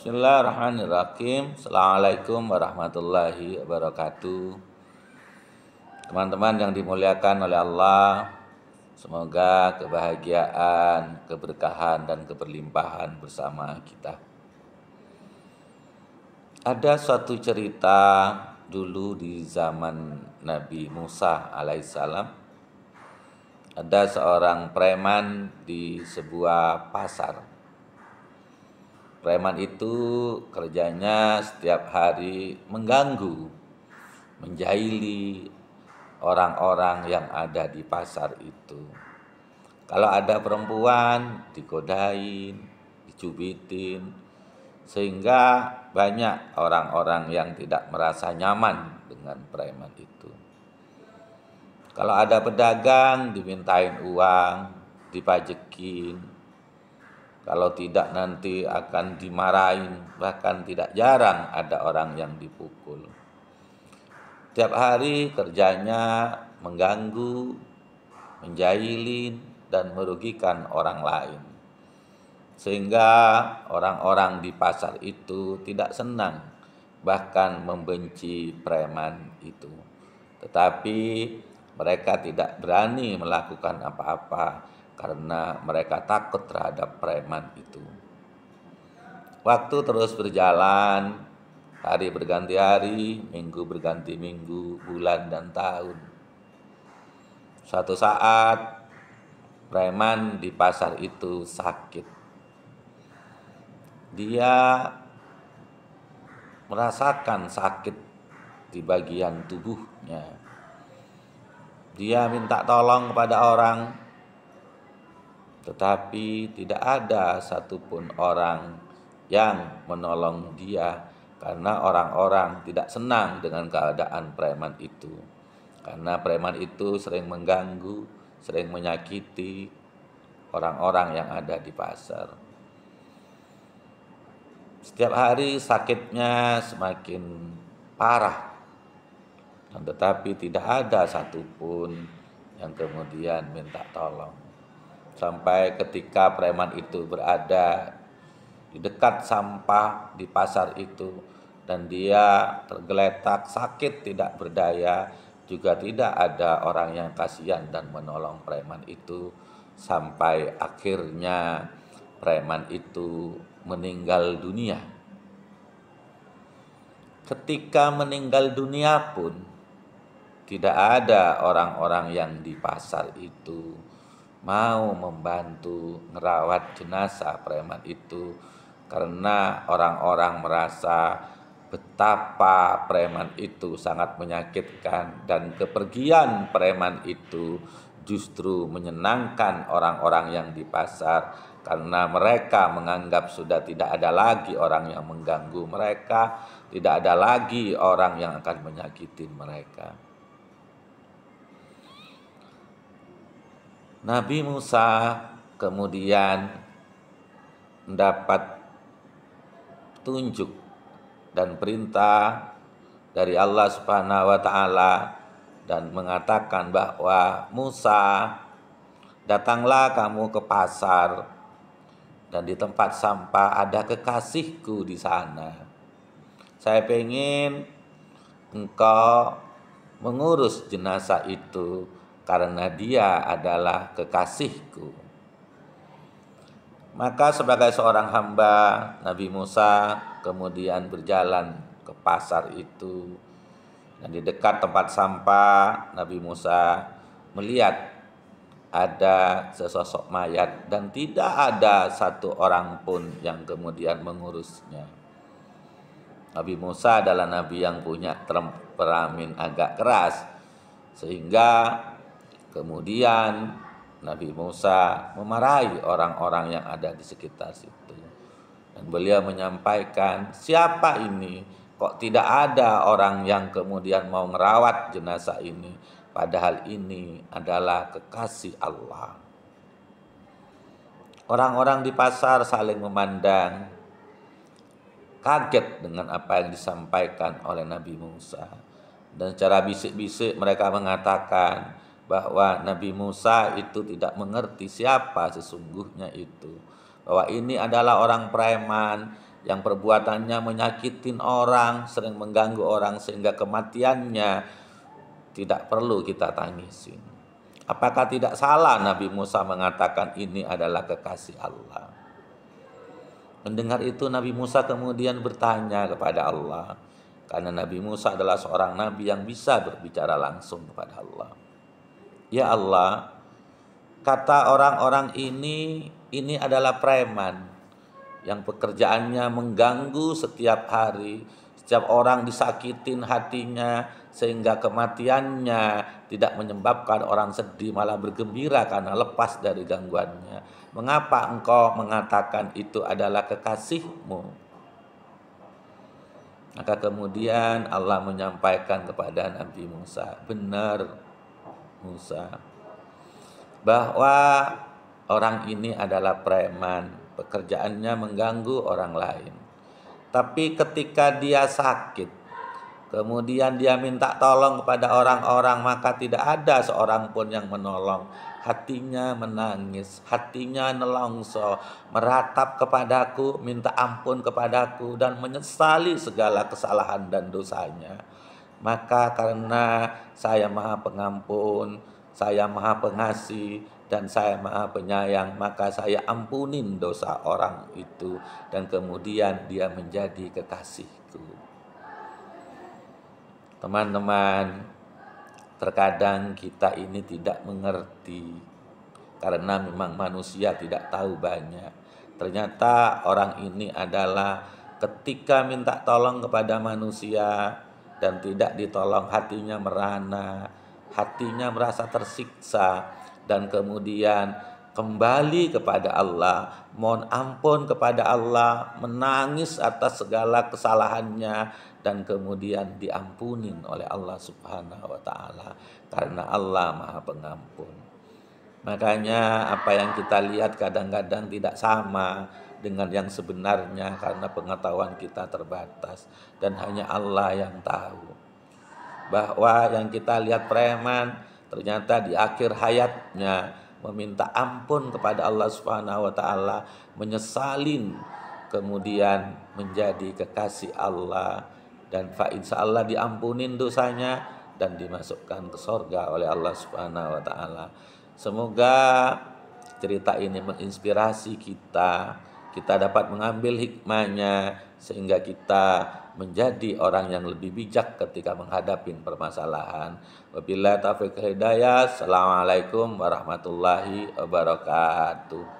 Bismillahirrahmanirrahim. Assalamualaikum warahmatullahi wabarakatuh. Teman-teman yang dimuliakan oleh Allah, semoga kebahagiaan, keberkahan, dan keberlimpahan bersama kita. Ada suatu cerita dulu di zaman Nabi Musa alaihissalam. Ada seorang preman di sebuah pasar. Preman itu kerjanya setiap hari mengganggu, menjahili orang-orang yang ada di pasar itu. Kalau ada perempuan, digodain, dicubitin, sehingga banyak orang-orang yang tidak merasa nyaman dengan preman itu. Kalau ada pedagang, dimintain uang, dipajekin. Kalau tidak nanti akan dimarahin, bahkan tidak jarang ada orang yang dipukul. Tiap hari kerjanya mengganggu, menjahilin, dan merugikan orang lain. Sehingga orang-orang di pasar itu tidak senang, bahkan membenci preman itu. Tetapi mereka tidak berani melakukan apa-apa karena mereka takut terhadap preman itu. Waktu terus berjalan, hari berganti hari, minggu berganti minggu, bulan dan tahun. Suatu saat, preman di pasar itu sakit. Dia merasakan sakit di bagian tubuhnya. Dia minta tolong kepada orang, tetapi tidak ada satupun orang yang menolong dia karena orang-orang tidak senang dengan keadaan preman itu. Karena preman itu sering mengganggu, sering menyakiti orang-orang yang ada di pasar. Setiap hari sakitnya semakin parah, dan tetapi tidak ada satupun yang kemudian minta tolong. Sampai ketika preman itu berada di dekat sampah di pasar itu, dan dia tergeletak sakit tidak berdaya, juga tidak ada orang yang kasihan dan menolong preman itu, sampai akhirnya preman itu meninggal dunia. Ketika meninggal dunia pun tidak ada orang-orang yang di pasar itu mau membantu merawat jenazah preman itu, karena orang-orang merasa betapa preman itu sangat menyakitkan, dan kepergian preman itu justru menyenangkan orang-orang yang di pasar, karena mereka menganggap sudah tidak ada lagi orang yang mengganggu mereka, tidak ada lagi orang yang akan menyakiti mereka. Nabi Musa kemudian mendapat petunjuk dan perintah dari Allah Subhanahu wa taala dan mengatakan bahwa Musa, datanglah kamu ke pasar, dan di tempat sampah ada kekasihku di sana. Saya pengen engkau mengurus jenazah itu karena dia adalah kekasihku. Maka sebagai seorang hamba, Nabi Musa kemudian berjalan ke pasar itu. Dan di dekat tempat sampah, Nabi Musa melihat ada sesosok mayat, dan tidak ada satu orang pun yang kemudian mengurusnya. Nabi Musa adalah nabi yang punya temperamen agak keras, sehingga kemudian Nabi Musa memarahi orang-orang yang ada di sekitar situ. Dan beliau menyampaikan, siapa ini? Kok tidak ada orang yang kemudian mau merawat jenazah ini? Padahal ini adalah kekasih Allah. Orang-orang di pasar saling memandang, kaget dengan apa yang disampaikan oleh Nabi Musa. Dan secara bisik-bisik mereka mengatakan bahwa Nabi Musa itu tidak mengerti siapa sesungguhnya itu, bahwa ini adalah orang preman yang perbuatannya menyakitin orang, sering mengganggu orang sehingga kematiannya tidak perlu kita tangisin. Apakah tidak salah Nabi Musa mengatakan ini adalah kekasih Allah? Mendengar itu Nabi Musa kemudian bertanya kepada Allah. Karena Nabi Musa adalah seorang nabi yang bisa berbicara langsung kepada Allah. Ya Allah, kata orang-orang ini adalah preman yang pekerjaannya mengganggu setiap hari. Setiap orang disakitin hatinya sehingga kematiannya tidak menyebabkan orang sedih, malah bergembira karena lepas dari gangguannya. Mengapa engkau mengatakan itu adalah kekasihmu? Maka kemudian Allah menyampaikan kepada Nabi Musa, benar Musa, bahwa orang ini adalah preman, pekerjaannya mengganggu orang lain. Tapi ketika dia sakit, kemudian dia minta tolong kepada orang-orang, maka tidak ada seorang pun yang menolong. Hatinya menangis, hatinya nelongso, meratap kepadaku, minta ampun kepadaku, dan menyesali segala kesalahan dan dosanya. Maka karena saya maha pengampun, saya maha pengasih, dan saya maha penyayang, maka saya ampunin dosa orang itu, dan kemudian dia menjadi kekasihku. Teman-teman, terkadang kita ini tidak mengerti karena memang manusia tidak tahu banyak. Ternyata orang ini adalah ketika minta tolong kepada manusia dan tidak ditolong, hatinya merana, hatinya merasa tersiksa, dan kemudian kembali kepada Allah, mohon ampun kepada Allah, menangis atas segala kesalahannya, dan kemudian diampunin oleh Allah Subhanahu wa taala karena Allah Maha Pengampun. Makanya apa yang kita lihat kadang-kadang tidak sama dengan yang sebenarnya karena pengetahuan kita terbatas dan hanya Allah yang tahu. Bahwa yang kita lihat preman ternyata di akhir hayatnya meminta ampun kepada Allah Subhanahu wa taala, menyesalin, kemudian menjadi kekasih Allah, dan insyaallah diampunin dosanya dan dimasukkan ke surga oleh Allah Subhanahu wa taala. Semoga cerita ini menginspirasi kita, kita dapat mengambil hikmahnya sehingga kita menjadi orang yang lebih bijak ketika menghadapi permasalahan. Wabillahi taufiq hidayah. Assalamualaikum warahmatullahi wabarakatuh.